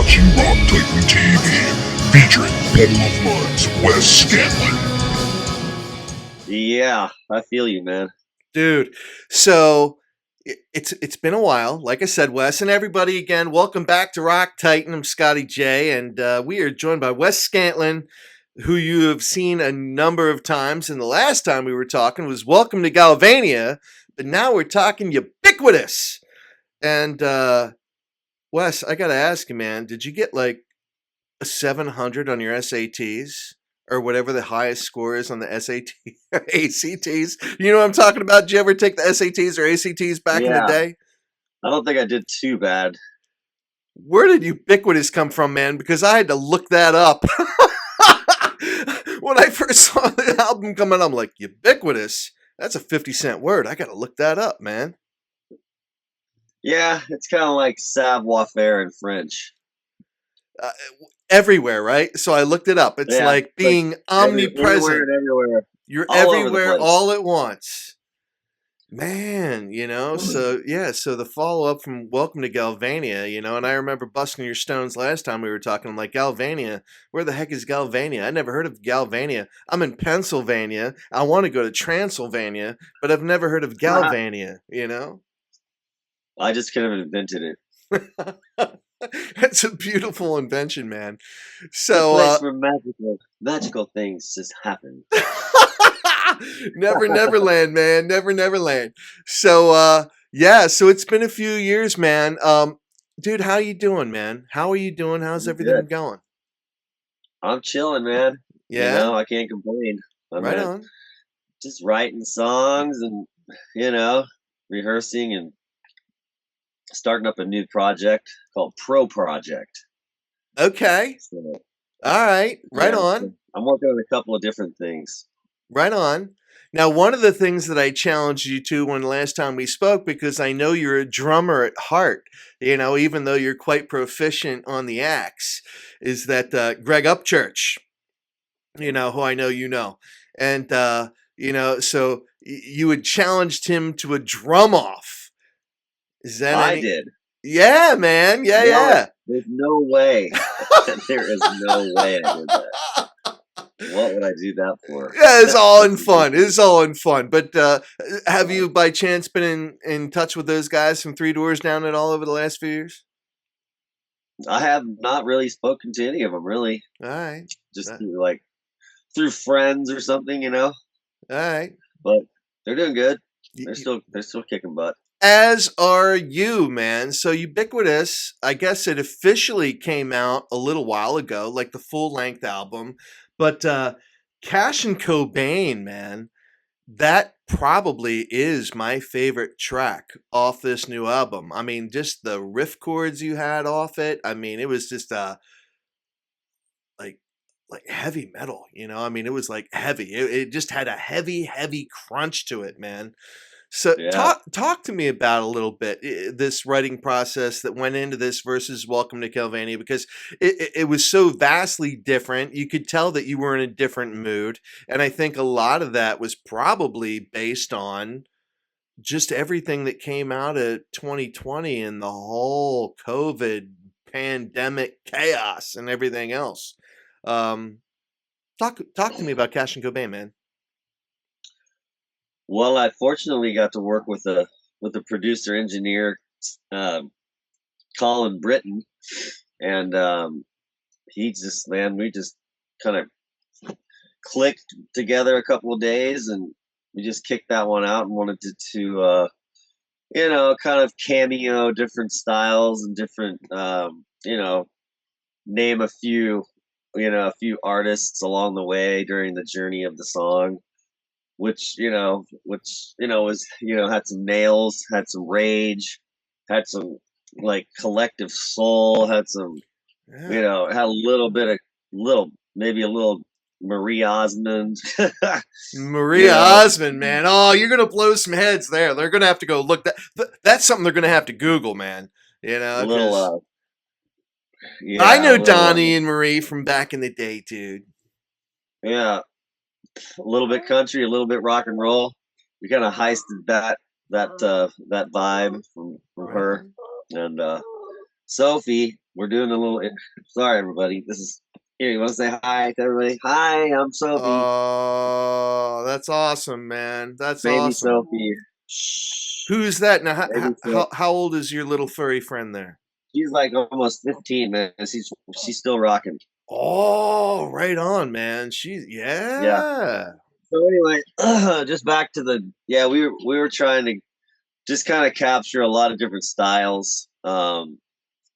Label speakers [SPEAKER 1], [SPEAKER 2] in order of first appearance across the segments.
[SPEAKER 1] watching Rock Titan TV, featuring Puddle of Mudd's Wes Scantlin.
[SPEAKER 2] Yeah, I feel you, man.
[SPEAKER 3] Dude, so it's been a while. Like I said, Wes, and everybody again, welcome back to Rock Titan. I'm Scotty J, and we are joined by Wes Scantlin, who you have seen a number of times. And the last time we were talking was Welcome to Galvania, but now we're talking Ubiquitous. And Wes, I gotta ask you, man, did you get like a 700 on your SATs? Or whatever the highest score is on the SAT or ACTs. You know what I'm talking about? Did you ever take the SATs or ACTs back in the day?
[SPEAKER 2] I don't think I did too bad.
[SPEAKER 3] Where did Ubiquitous come from, man? Because I had to look that up. When I first saw the album come out, I'm like, Ubiquitous? That's a 50-cent word. I got to look that up, man.
[SPEAKER 2] Yeah, it's kind of like savoir-faire in French.
[SPEAKER 3] Everywhere, right? So I looked it up. It's like being omnipresent.
[SPEAKER 2] Everywhere.
[SPEAKER 3] You're everywhere all at once. Man, you know, so yeah, so the follow-up from Welcome to Galvania, you know, and I remember busting your stones last time we were talking. I'm like, Galvania? Where the heck is Galvania? I never heard of Galvania. I'm in Pennsylvania. I want to go to Transylvania, but I've never heard of Galvania, you know?
[SPEAKER 2] I just could have invented it.
[SPEAKER 3] That's a beautiful invention, man. So,
[SPEAKER 2] place where magical things just happen.
[SPEAKER 3] Neverland, man. Neverland. So, yeah. So it's been a few years, man. Dude, how you doing, man? How are you doing? How's everything going?
[SPEAKER 2] I'm chilling, man.
[SPEAKER 3] Yeah,
[SPEAKER 2] you know, I can't complain.
[SPEAKER 3] Right on.
[SPEAKER 2] Just writing songs and rehearsing and starting up a new project called Pro Project.
[SPEAKER 3] Okay.
[SPEAKER 2] So,
[SPEAKER 3] all right. Right on.
[SPEAKER 2] So I'm working on a couple of different things.
[SPEAKER 3] Right on. Now, one of the things that I challenged you to when last time we spoke, because I know you're a drummer at heart, you know, even though you're quite proficient on the axe, is that Greg Upchurch, you know, who I know you know. And, you know, so you had challenged him to a drum off. Is that
[SPEAKER 2] I did.
[SPEAKER 3] Yeah, man. Yeah.
[SPEAKER 2] There's no way. There is no way I did that. What would I do that for?
[SPEAKER 3] Yeah, it's all in fun. It's all in fun. But have you, by chance, been in touch with those guys from Three Doors Down at all over the last few years?
[SPEAKER 2] I have not really spoken to any of them, really.
[SPEAKER 3] All right.
[SPEAKER 2] Just through friends or something, you know.
[SPEAKER 3] All right.
[SPEAKER 2] But they're doing good. They're still kicking butt.
[SPEAKER 3] As are you, man. So Ubiquitous, I guess it officially came out a little while ago, like the full-length album. But Cash and Cobain, man, that probably is my favorite track off this new album. I mean, just the riff chords you had off it. I mean, it was just like heavy metal, you know? I mean, it was like heavy. It just had a heavy crunch to it, man. So talk to me about a little bit this writing process that went into this versus Welcome to Galvania, because it was so vastly different. You could tell that you were in a different mood, and I think a lot of that was probably based on just everything that came out of 2020 and the whole COVID pandemic chaos and everything else. Talk to me about Cash and Cobain, man.
[SPEAKER 2] Well, I fortunately got to work with a producer engineer, Colin Britton, and we just kind of clicked together a couple of days, and we just kicked that one out and wanted to kind of cameo different styles and different, name a few artists along the way during the journey of the song. Which was had some nails, had some rage, had some like collective soul, had some had a little bit of maybe a little Marie Osmond.
[SPEAKER 3] Marie Osmond, man. Oh, you're gonna blow some heads there. They're gonna have to go look that's something they're gonna have to Google, man. You know,
[SPEAKER 2] a little
[SPEAKER 3] I know Donnie and Marie from back in the day, dude.
[SPEAKER 2] Yeah. A little bit country, a little bit rock and roll. We kind of heisted that vibe from her, and Sophie, we're doing a little. Sorry, everybody. This is here. You want to say hi to everybody? Hi, I'm Sophie.
[SPEAKER 3] Oh, that's awesome, man. That's
[SPEAKER 2] Baby
[SPEAKER 3] awesome.
[SPEAKER 2] Sophie. Shh.
[SPEAKER 3] Who's that now?
[SPEAKER 2] Baby
[SPEAKER 3] How old is your little furry friend there?
[SPEAKER 2] She's like almost 15, man. She's still rocking.
[SPEAKER 3] Oh, right on, man.
[SPEAKER 2] Yeah.
[SPEAKER 3] Yeah.
[SPEAKER 2] So anyway, just back to the we were trying to just kind of capture a lot of different styles.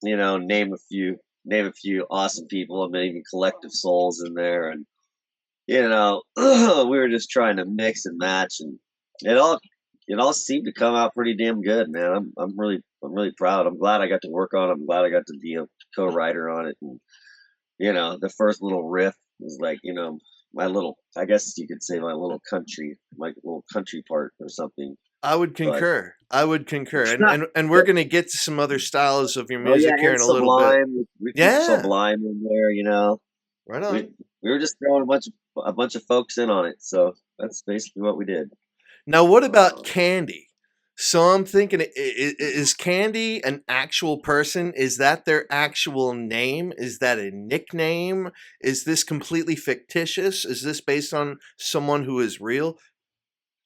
[SPEAKER 2] Name a few awesome people, and maybe collective souls in there, and we were just trying to mix and match, and it all seemed to come out pretty damn good, man. I'm really proud. I'm glad I got to work on it. I'm glad I got to be a co-writer on it, and the first little riff was like, my little, I guess you could say my little country part or something.
[SPEAKER 3] I would concur. And we're gonna get to some other styles of your music here in a little bit.
[SPEAKER 2] We put Sublime in there,
[SPEAKER 3] Right on.
[SPEAKER 2] We were just throwing a bunch of folks in on it, so that's basically what we did.
[SPEAKER 3] Now, what about Candy? So I'm thinking, is Candy an actual person? Is that their actual name? Is that a nickname? Is this completely fictitious? Is this based on someone who is real?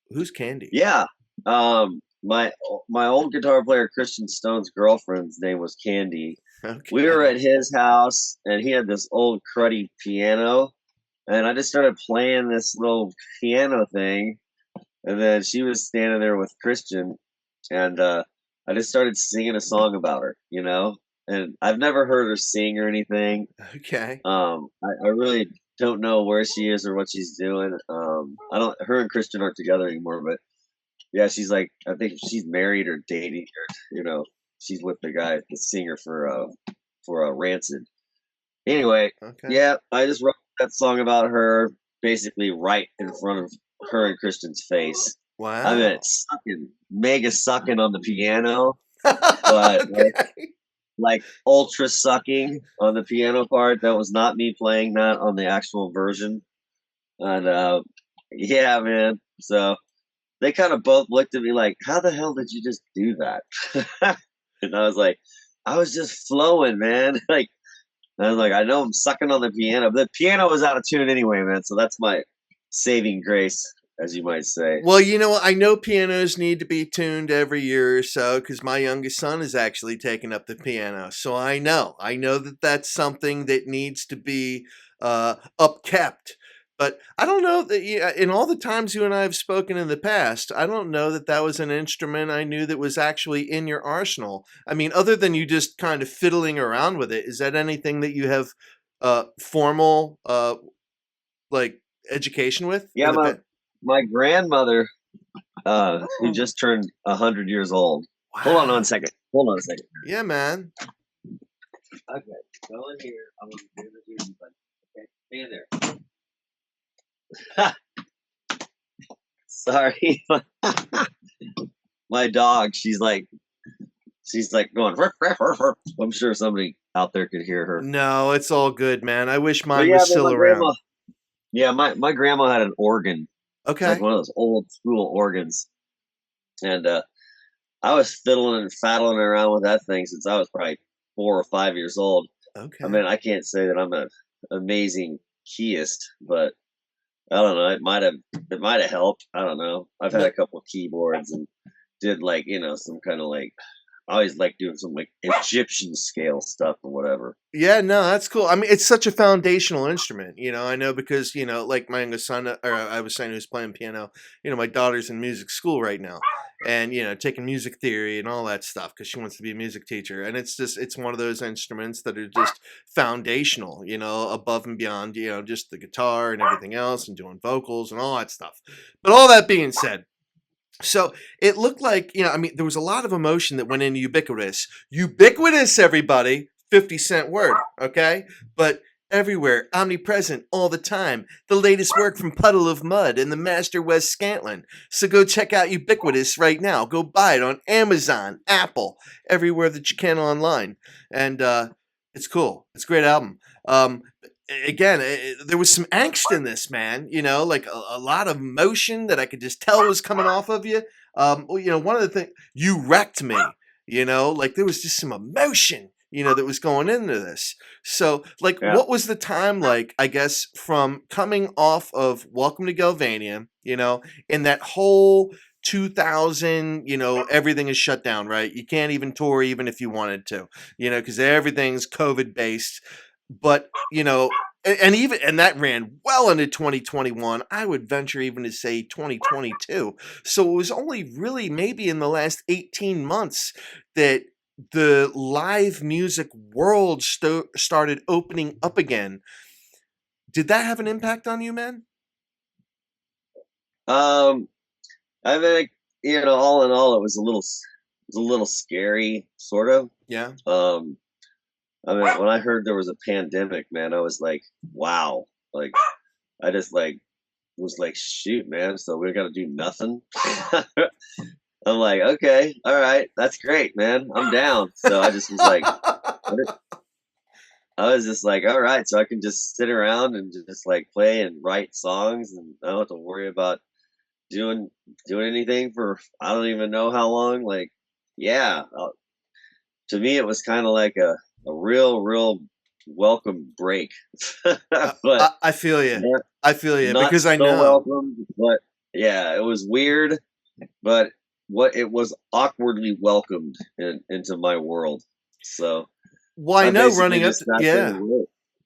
[SPEAKER 3] Who's Candy?
[SPEAKER 2] Yeah. My old guitar player Christian Stone's girlfriend's name was Candy. Okay. We were at his house, and he had this old cruddy piano, and I just started playing this little piano thing, and then she was standing there with Christian, and I just started singing a song about her, and I've never heard her sing or anything.
[SPEAKER 3] Okay.
[SPEAKER 2] I really don't know where she is or what she's doing. Her and Christian aren't together anymore, but yeah, she's like, I think she's married or dating, or she's with the guy, the singer for Rancid. Anyway, okay. Yeah, I just wrote that song about her basically right in front of her and Christian's face.
[SPEAKER 3] Wow.
[SPEAKER 2] I mean, mega sucking on the piano, but okay. like ultra sucking on the piano part. That was not me playing that on the actual version. And yeah, man. So they kind of both looked at me like, how the hell did you just do that? And I was like, I was just flowing, man. Like, I was like, I know I'm sucking on the piano. But the piano was out of tune anyway, man. So that's my saving grace, as you might say.
[SPEAKER 3] Well, I know pianos need to be tuned every year or so because my youngest son is actually taking up the piano. So I know that that's something that needs to be upkept. But I don't know that in all the times you and I have spoken in the past, I don't know that that was an instrument I knew that was actually in your arsenal. I mean, other than you just kind of fiddling around with it, is that anything that you have formal like education with?
[SPEAKER 2] Yeah, my grandmother, who just turned 100 years old. Wow. Hold on a second.
[SPEAKER 3] Yeah, man.
[SPEAKER 2] Okay, go in here. I'm going to do the duty, but okay, stay in there. Sorry. My dog, she's like going ruff, ruff, ruff, ruff. I'm sure somebody out there could hear her.
[SPEAKER 3] No, it's all good, man. I wish mine was still around.
[SPEAKER 2] My grandma had an organ.
[SPEAKER 3] Okay.
[SPEAKER 2] Like one of those old school organs. And I was fiddling and faddling around with that thing since I was probably 4 or 5 years old.
[SPEAKER 3] Okay.
[SPEAKER 2] I mean, I can't say that I'm an amazing keyist, but I don't know. It might have helped. I don't know. I've had a couple of keyboards and did some kind of I always like doing some Egyptian scale stuff or whatever.
[SPEAKER 3] Yeah, no, that's cool. I mean, it's such a foundational instrument, I know because, like my youngest son, or I was saying who's playing piano, my daughter's in music school right now and, taking music theory and all that stuff because she wants to be a music teacher. And it's one of those instruments that are just foundational, above and beyond, just the guitar and everything else and doing vocals and all that stuff. But all that being said, so it looked like, there was a lot of emotion that went into Ubiquitous. Ubiquitous, everybody, 50-cent word, okay? But everywhere, omnipresent, all the time. The latest work from Puddle of Mudd and the master Wes Scantlin. So go check out Ubiquitous right now. Go buy it on Amazon, Apple, everywhere that you can online. And it's cool. It's a great album. Again, there was some angst in this, man, like a lot of emotion that I could just tell was coming off of you. One of the things, you wrecked me, like there was just some emotion. that was going into this. So, like, what was the time like, I guess, from coming off of Welcome to Galvania, in that whole 2000, everything is shut down, right? You can't even tour even if you wanted to, because everything's COVID based. But, and that ran well into 2021. I would venture even to say 2022. So it was only really maybe in the last 18 months that the live music world started opening up again. Did that have an impact on you, man?
[SPEAKER 2] I think, all in all, it was a little scary, sort of.
[SPEAKER 3] Yeah.
[SPEAKER 2] I mean, when I heard there was a pandemic, man, I was like, wow. Like, I just was like, shoot, man. So we got to do nothing. I'm like, okay, all right, that's great, man. I'm down. So I just was like, I was just like, all right, so I can just sit around and just like play and write songs, and I don't have to worry about doing anything for I don't even know how long. Like, yeah, to me, it was kind of like a real welcome break. But
[SPEAKER 3] I feel you. I feel you because I
[SPEAKER 2] so
[SPEAKER 3] know.
[SPEAKER 2] Welcome, but yeah, it was weird, but it was awkwardly welcomed into my world. So,
[SPEAKER 3] well, I know running up,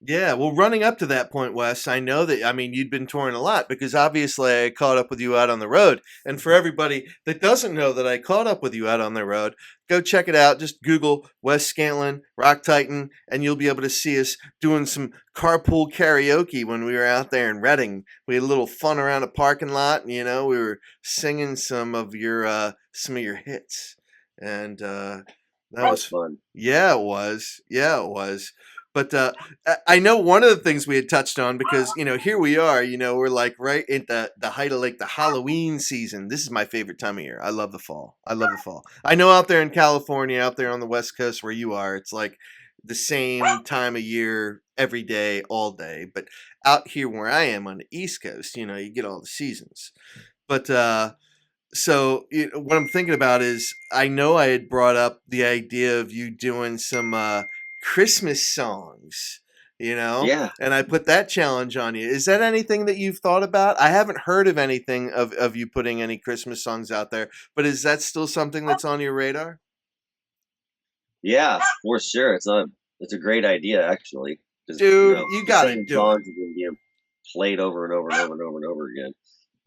[SPEAKER 2] yeah.
[SPEAKER 3] Well, running up to that point, Wes, I know that, I mean, you'd been touring a lot because obviously I caught up with you out on the road. And for everybody that doesn't know that I caught up with you out on the road, go check it out. Just Google Wes Scantlin, Rock Titan, and you'll be able to see us doing some carpool karaoke when we were out there in Reading. We had a little fun around the parking lot, and, we were singing some of your hits. And that was
[SPEAKER 2] fun.
[SPEAKER 3] Yeah, it was. Yeah, it was. But I know one of the things we had touched on because, here we are, we're like right at the height of like the Halloween season. This is my favorite time of year. I love the fall. I know out there in California, out there on the West Coast where you are, it's like the same time of year every day, all day. But out here where I am on the East Coast, you get all the seasons. But so what I'm thinking about is I know I had brought up the idea of you doing some Christmas songs,
[SPEAKER 2] Yeah.
[SPEAKER 3] and I put that challenge on you. Is that anything that you've thought about? I haven't heard of anything of you putting any Christmas songs out there, but is that still something that's on your radar?
[SPEAKER 2] Yeah, for sure. It's a great idea, actually.
[SPEAKER 3] Dude, you gotta do
[SPEAKER 2] songs it. Being played over and over and over and over and over again.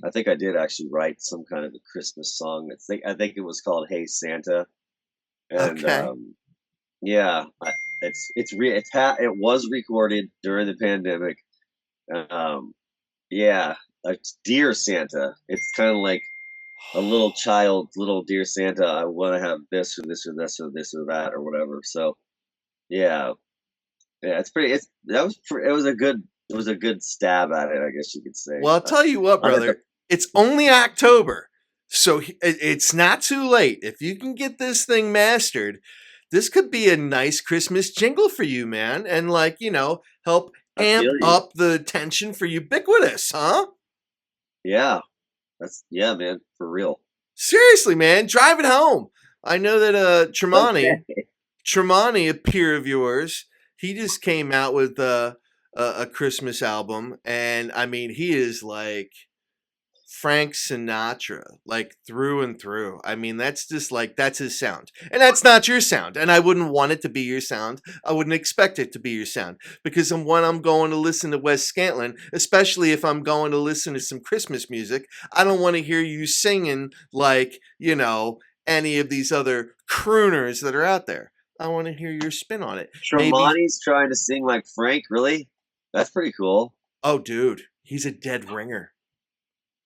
[SPEAKER 2] I think I did actually write some kind of a Christmas song. I think it was called "Hey Santa," and
[SPEAKER 3] Okay.
[SPEAKER 2] yeah, it was recorded during the pandemic. Yeah, Dear Santa. It's kind of like a little child, little Dear Santa. I want to have this or this or this or this or that or whatever. So yeah, it's pretty. It was a good stab at it, I guess you could say.
[SPEAKER 3] Well, I'll tell you what, brother. It's only October, so it's not too late. If you can get this thing mastered, this could be a nice Christmas jingle for you, man. And help amp up the tension for Ubiquitous, huh?
[SPEAKER 2] Yeah. Man, for real.
[SPEAKER 3] Seriously, man, drive it home. I know that Tremonti, a peer of yours, he just came out with a Christmas album, and I mean, he is like Frank Sinatra, like through and through. I mean, that's just like, that's his sound. And that's not your sound. And I wouldn't want it to be your sound. I wouldn't expect it to be your sound. Because when I'm going to listen to Wes Scantlin, especially if I'm going to listen to some Christmas music, I don't want to hear you singing like, any of these other crooners that are out there. I want to hear your spin on it.
[SPEAKER 2] Tremonti's trying to sing like Frank, really? That's pretty cool.
[SPEAKER 3] Oh, dude, he's a dead ringer.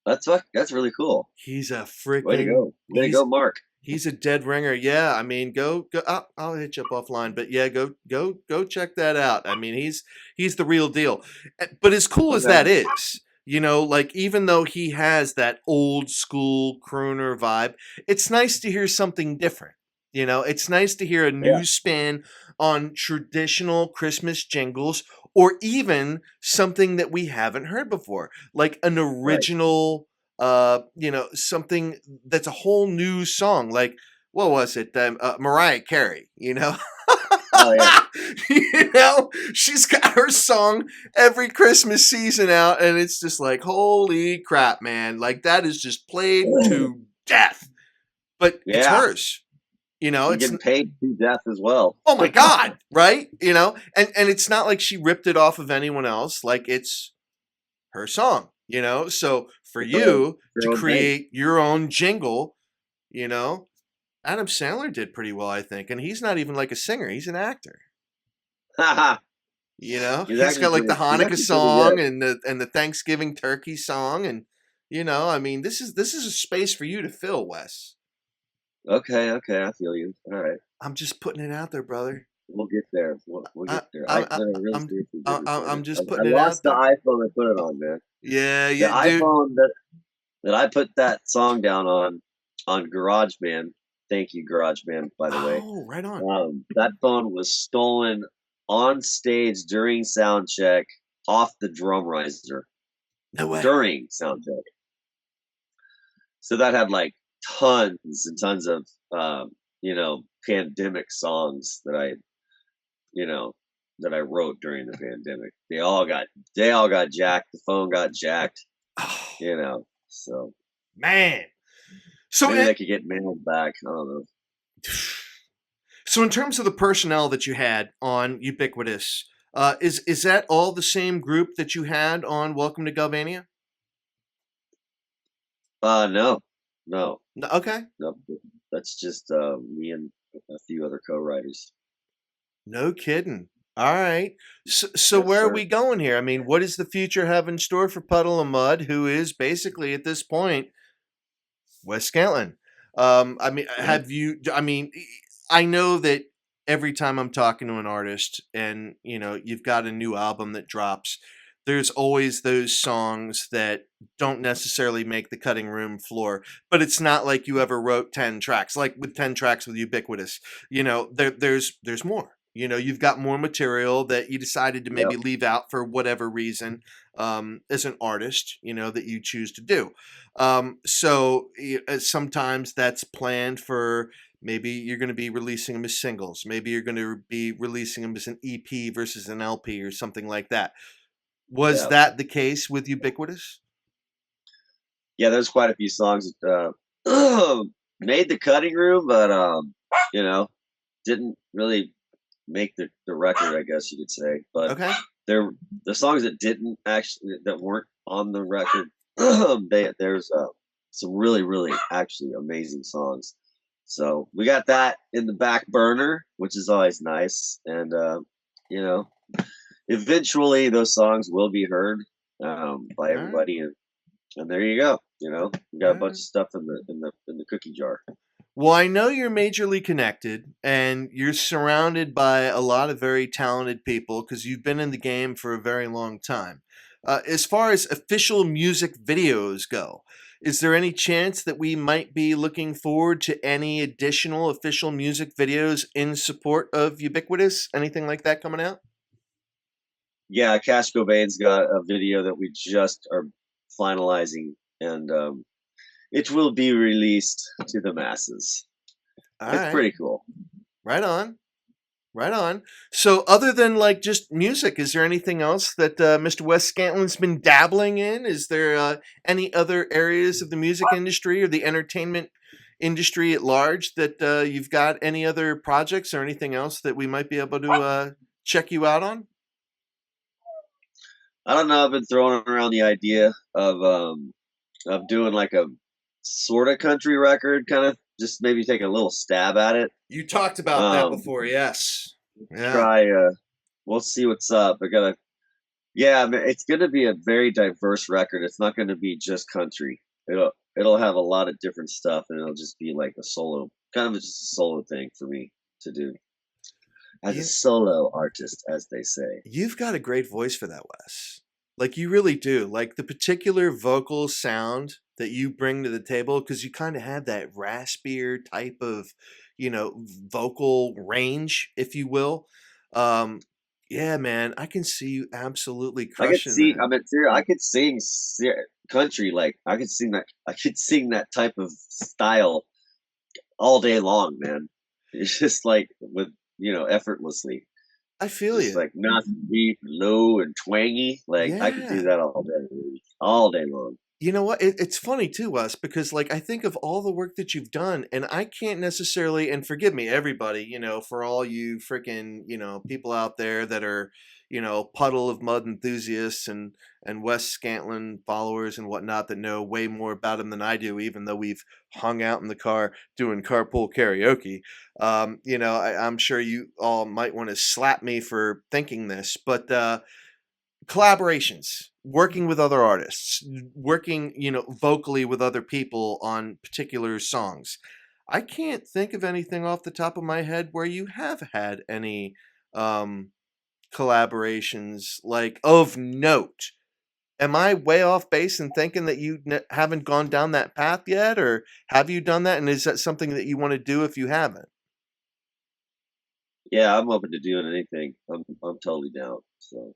[SPEAKER 2] That's really cool.
[SPEAKER 3] He's a freaking
[SPEAKER 2] way to go. Way to go, Mark.
[SPEAKER 3] He's a dead ringer. Yeah, I mean, go. I'll hit you up offline, but yeah, go check that out. I mean, he's the real deal. But as cool as that is, like even though he has that old school crooner vibe, it's nice to hear something different. It's nice to hear a new spin on traditional Christmas jingles, or even something that we haven't heard before, like an original, something that's a whole new song. Like, what was it? Mariah Carey,
[SPEAKER 2] Oh yeah.
[SPEAKER 3] You know, she's got her song every Christmas season out, and it's just like, holy crap, man! Like that is just played to death. But it's
[SPEAKER 2] Yeah.
[SPEAKER 3] hers. You know,
[SPEAKER 2] You're
[SPEAKER 3] it's
[SPEAKER 2] getting paid to death as well.
[SPEAKER 3] oh my god, right? You know, and it's not like she ripped it off of anyone else. Like it's her song. You know, so for you to create your own jingle, you know, Adam Sandler did pretty well, I think, and he's not even like a singer; he's an actor. You know, he's got like the Hanukkah song and the Thanksgiving turkey song, and you know, I mean, this is a space for you to fill, Wes.
[SPEAKER 2] Okay, I feel you. All right,
[SPEAKER 3] I'm just putting it out there, brother.
[SPEAKER 2] we'll get there. We'll get there.
[SPEAKER 3] I'm just
[SPEAKER 2] I
[SPEAKER 3] putting it out
[SPEAKER 2] lost the
[SPEAKER 3] there.
[SPEAKER 2] iPhone I put it on, man.
[SPEAKER 3] Yeah,
[SPEAKER 2] The
[SPEAKER 3] you do.
[SPEAKER 2] iPhone that I put that song down on GarageBand. Thank you, GarageBand, by the way.
[SPEAKER 3] Oh, right on.
[SPEAKER 2] That phone was stolen on stage during sound check off the drum riser
[SPEAKER 3] No way.
[SPEAKER 2] during sound check. So that had like tons and tons of pandemic songs that I wrote during the pandemic. They all got jacked. The phone got jacked.
[SPEAKER 3] Oh,
[SPEAKER 2] So
[SPEAKER 3] man. So
[SPEAKER 2] maybe they could get mailed back. I don't know.
[SPEAKER 3] So in terms of the personnel that you had on Ubiquitous, is that all the same group that you had on Welcome to Galvania?
[SPEAKER 2] No.
[SPEAKER 3] Okay.
[SPEAKER 2] No, that's just me and a few other co-writers.
[SPEAKER 3] No kidding. All right. So
[SPEAKER 2] Yes,
[SPEAKER 3] where are
[SPEAKER 2] sir.
[SPEAKER 3] we going here? I mean, what does the future have in store for Puddle of Mudd, who is basically at this point Wes Scantlin? I mean, have you? I mean, I know that every time I'm talking to an artist, and you know, you've got a new album that drops, there's always those songs that don't necessarily make the cutting room floor. But it's not like you ever wrote 10 tracks, like with 10 tracks with Ubiquitous. You know, there's more. You know, you've got more material that you decided to maybe
[SPEAKER 2] Yep.
[SPEAKER 3] leave out for whatever reason, as an artist, you know, that you choose to do. So sometimes that's planned for maybe you're going to be releasing them as singles. Maybe you're going to be releasing them as an EP versus an LP or something like that. Was that the case with Ubiquitous?
[SPEAKER 2] Yeah, there's quite a few songs that made the cutting room, but didn't really make the record, I guess you could say. But
[SPEAKER 3] Okay.
[SPEAKER 2] the songs that weren't on the record, there's some really, really actually amazing songs. So we got that in the back burner, which is always nice. And eventually those songs will be heard by everybody, and there you go. We got a bunch of stuff in the cookie jar.
[SPEAKER 3] Well, I know you're majorly connected and you're surrounded by a lot of very talented people because you've been in the game for a very long time. As far as official music videos go, is there any chance that we might be looking forward to any additional official music videos in support of Ubiquitous? Anything like that coming out?
[SPEAKER 2] Yeah, Cash Cobain's got a video that we just are finalizing, and it will be released to the masses. It's pretty cool.
[SPEAKER 3] Right on. Right on. So other than like just music, is there anything else that Mr. Wes Scantlin's been dabbling in? Is there any other areas of the music industry or the entertainment industry at large that you've got any other projects or anything else that we might be able to check you out on?
[SPEAKER 2] I don't know. I've been throwing around the idea of doing like a sort of country record, kind of just maybe take a little stab at it.
[SPEAKER 3] You talked about that before, yes. Yeah.
[SPEAKER 2] Try. We'll see what's up. Yeah, it's gonna be a very diverse record. It's not gonna be just country. It'll have a lot of different stuff, and it'll just be like a solo, kind of just a solo thing for me to do as a solo artist, as they say.
[SPEAKER 3] You've got a great voice for that, Wes. Like you really do. Like the particular vocal sound that you bring to the table, because you kind of have that raspier type of, vocal range, if you will. Yeah, man, I can see you absolutely crushing that.
[SPEAKER 2] I mean, I could sing country, like I could sing that type of style all day long, man. It's just like with effortlessly.
[SPEAKER 3] I feel
[SPEAKER 2] Just
[SPEAKER 3] you.
[SPEAKER 2] like nice, deep, low, and twangy. Like I could do
[SPEAKER 3] Yeah.
[SPEAKER 2] that all day long.
[SPEAKER 3] You know what? It's funny too, Wes, because like I think of all the work that you've done, and I can't necessarily, and forgive me, everybody, for all you freaking, people out there that are, Puddle of Mud enthusiasts and Wes Scantlin followers and whatnot that know way more about him than I do, even though we've hung out in the car doing carpool karaoke. I'm sure you all might want to slap me for thinking this, but collaborations, working with other artists, working, vocally with other people on particular songs. I can't think of anything off the top of my head where you have had any um collaborations like of note. Am I way off base in thinking that you haven't gone down that path yet, or have you done that, and is that something that you want to do if you haven't?
[SPEAKER 2] Yeah, I'm open to doing anything. I'm totally down. So
[SPEAKER 3] All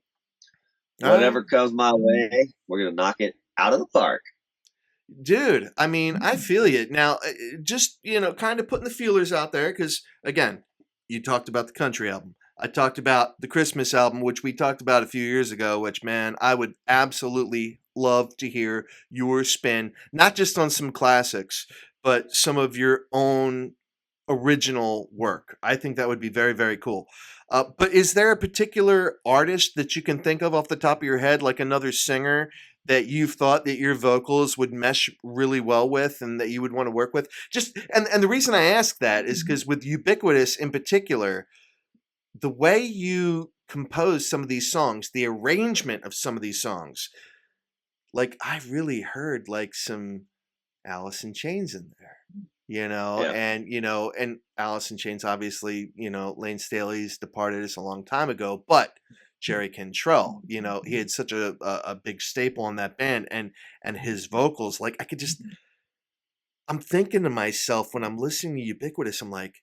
[SPEAKER 3] right.
[SPEAKER 2] whatever comes my way, we're gonna knock it out of the park.
[SPEAKER 3] Dude, I mean, I feel you. Now, just, kind of putting the feelers out there because, again, you talked about the country album. I talked about the Christmas album, which we talked about a few years ago, which, man, I would absolutely love to hear your spin, not just on some classics, but some of your own original work. I think that would be very, very cool. But is there a particular artist that you can think of off the top of your head, like another singer that you've thought that your vocals would mesh really well with and that you would want to work with? Just and the reason I ask that is because with Ubiquitous in particular, the way you compose some of these songs, the arrangement of some of these songs, like I really heard like some Alice in Chains in there,
[SPEAKER 2] Yeah.
[SPEAKER 3] and Alice in Chains, obviously, Lane Staley's departed us a long time ago, but Jerry Cantrell, he had such a big staple on that band, and his vocals, like I'm thinking to myself when I'm listening to Ubiquitous, I'm like,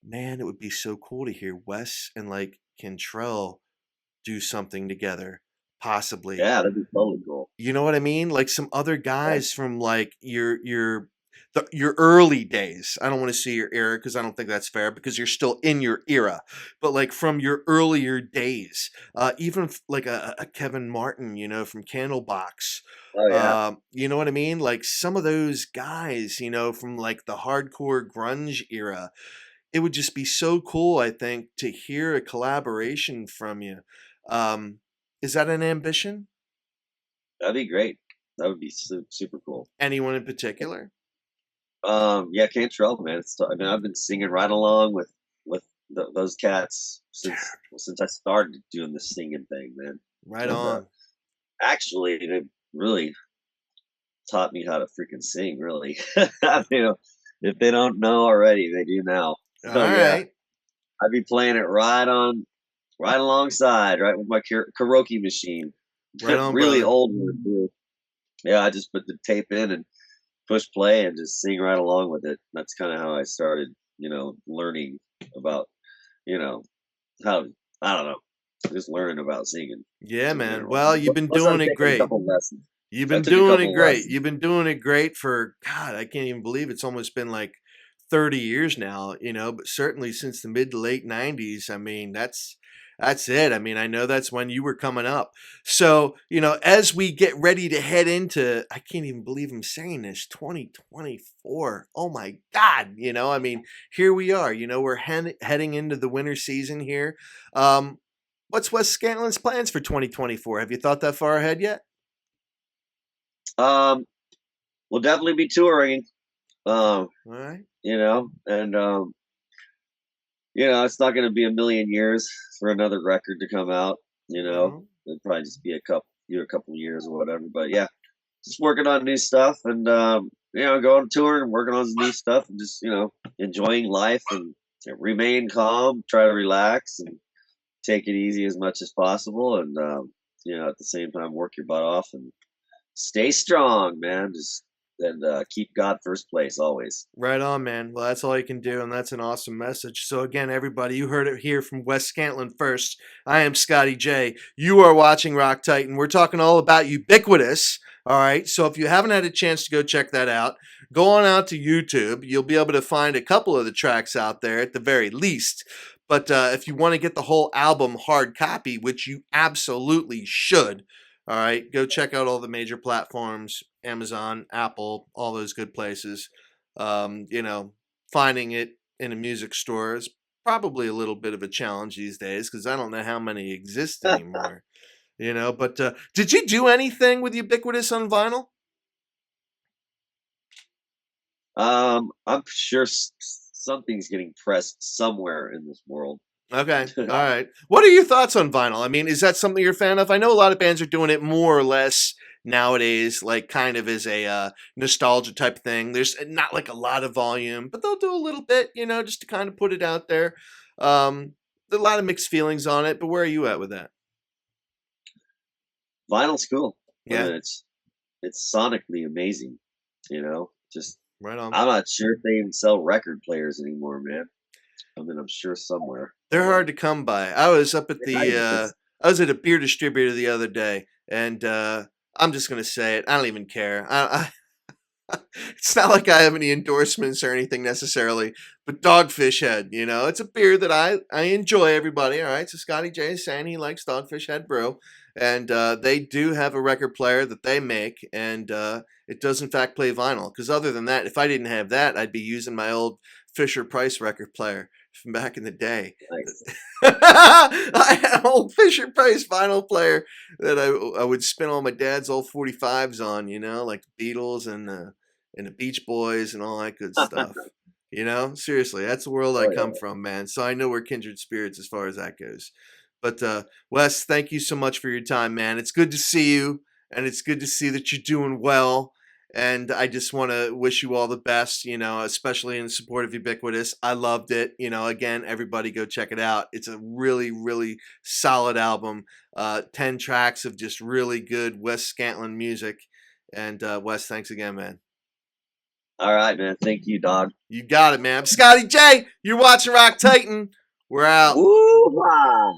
[SPEAKER 3] man, it would be so cool to hear Wes and like Cantrell do something together, possibly.
[SPEAKER 2] Yeah, that'd be totally cool.
[SPEAKER 3] You know what I mean? Like some other
[SPEAKER 2] Yeah.
[SPEAKER 3] guys from like your early days. I don't want to say your era because I don't think that's fair because you're still in your era. But like from your earlier days, even like a Kevin Martin, from Candlebox.
[SPEAKER 2] Oh yeah.
[SPEAKER 3] You know what I mean? Like some of those guys, from like the hardcore grunge era. It would just be so cool, I think, to hear a collaboration from you. Um, is that an ambition?
[SPEAKER 2] That'd be great. That would be super cool.
[SPEAKER 3] Anyone in particular?
[SPEAKER 2] Yeah, Cantrell, man. I mean, I've been singing right along with those cats since I started doing the singing thing, man.
[SPEAKER 3] Right
[SPEAKER 2] And
[SPEAKER 3] on.
[SPEAKER 2] actually, they really taught me how to freaking sing. Really, if they don't know already, they do now.
[SPEAKER 3] All
[SPEAKER 2] So yeah,
[SPEAKER 3] right.
[SPEAKER 2] I'd be playing it right alongside, right with my karaoke machine.
[SPEAKER 3] Right on,
[SPEAKER 2] Really
[SPEAKER 3] brother.
[SPEAKER 2] old one too. Yeah, I just put the tape in and push play and just sing right along with it. That's kind of how I started, learning about, you know, how I don't know, just learning about singing
[SPEAKER 3] Yeah,
[SPEAKER 2] in
[SPEAKER 3] man.
[SPEAKER 2] general.
[SPEAKER 3] Well, you've been
[SPEAKER 2] Plus, I've
[SPEAKER 3] doing it
[SPEAKER 2] taken a
[SPEAKER 3] great.
[SPEAKER 2] couple lessons.
[SPEAKER 3] You've
[SPEAKER 2] I
[SPEAKER 3] been
[SPEAKER 2] took a
[SPEAKER 3] doing it
[SPEAKER 2] couple
[SPEAKER 3] great.
[SPEAKER 2] lessons.
[SPEAKER 3] You've been doing it great for God, I can't even believe it's almost been like 30 years now, but certainly since the mid to late 90s. I mean, that's it. I mean, I know that's when you were coming up. So, as we get ready to head into, I can't even believe I'm saying this, 2024. Oh my God. I mean, here we are, we're heading into the winter season here. What's Wes Scantlin's plans for 2024? Have you thought that far ahead yet?
[SPEAKER 2] Um, we'll definitely be touring.
[SPEAKER 3] All right.
[SPEAKER 2] And it's not going to be a million years for another record to come out.
[SPEAKER 3] Well,
[SPEAKER 2] It'll probably just be a couple years or whatever. But yeah, just working on new stuff and going on tour and working on some new stuff and just enjoying life and remain calm, try to relax and take it easy as much as possible, and at the same time work your butt off and stay strong, man. Just and keep God first place always.
[SPEAKER 3] right on, man. Well, that's all you can do, and that's an awesome message. So again, everybody, you heard it here from Wes Scantlin first. I am Scotty J. You are watching Rock Titan. We're talking all about Ubiquitous. All right. So if you haven't had a chance to go check that out, go on out to YouTube. You'll be able to find a couple of the tracks out there at the very least. But if you want to get the whole album hard copy, which you absolutely should, all right, go check out all the major platforms, Amazon, Apple, all those good places. You know, finding it in a music store is probably a little bit of a challenge these days because I don't know how many exist anymore. You know, but did you do anything with Ubiquitous on vinyl?
[SPEAKER 2] I'm sure something's getting pressed somewhere in this world.
[SPEAKER 3] Okay. All right. What are your thoughts on vinyl? I mean, is that something you're a fan of? I know a lot of bands are doing it more or less nowadays, like kind of as a nostalgia type thing. There's not like a lot of volume, but they'll do a little bit, you know, just to kind of put it out there. There's a lot of mixed feelings on it, but where are you at with that?
[SPEAKER 2] Vinyl's cool.
[SPEAKER 3] Yeah.
[SPEAKER 2] It's sonically amazing. You know, just
[SPEAKER 3] right on.
[SPEAKER 2] I'm not sure if they even sell record players anymore, man. I mean, I'm sure somewhere.
[SPEAKER 3] They're hard to come by. I was up at the I was at a beer distributor the other day, and I'm just gonna say it. I don't even care. It's not like I have any endorsements or anything necessarily, but Dogfish Head, you know, it's a beer that I enjoy. Everybody, all right. So Scotty J is saying he likes Dogfish Head Brew, and they do have a record player that they make, and it does in fact play vinyl. Because other than that, if I didn't have that, I'd be using my old Fisher Price record player from back in the day.
[SPEAKER 2] Nice.
[SPEAKER 3] I had an old Fisher Price vinyl player that I would spin all my dad's old 45s on, you know, like the Beatles and the Beach Boys and all that good stuff. You know, seriously, that's the world I come from, man. So I know we're kindred spirits as far as that goes. But Wes, thank you so much for your time, man. It's good to see you, and it's good to see that you're doing well. And I just want to wish you all the best, you know, especially in support of Ubiquitous. I loved it. You know, again, everybody go check it out. It's a really, really solid album. 10 tracks of just really good Wes Scantlin music. And Wes, thanks again, man.
[SPEAKER 2] All right, man. Thank you, dog.
[SPEAKER 3] You got it, man. I'm Scotty J. You're watching Rock Titan. We're out.
[SPEAKER 2] Woo-ha!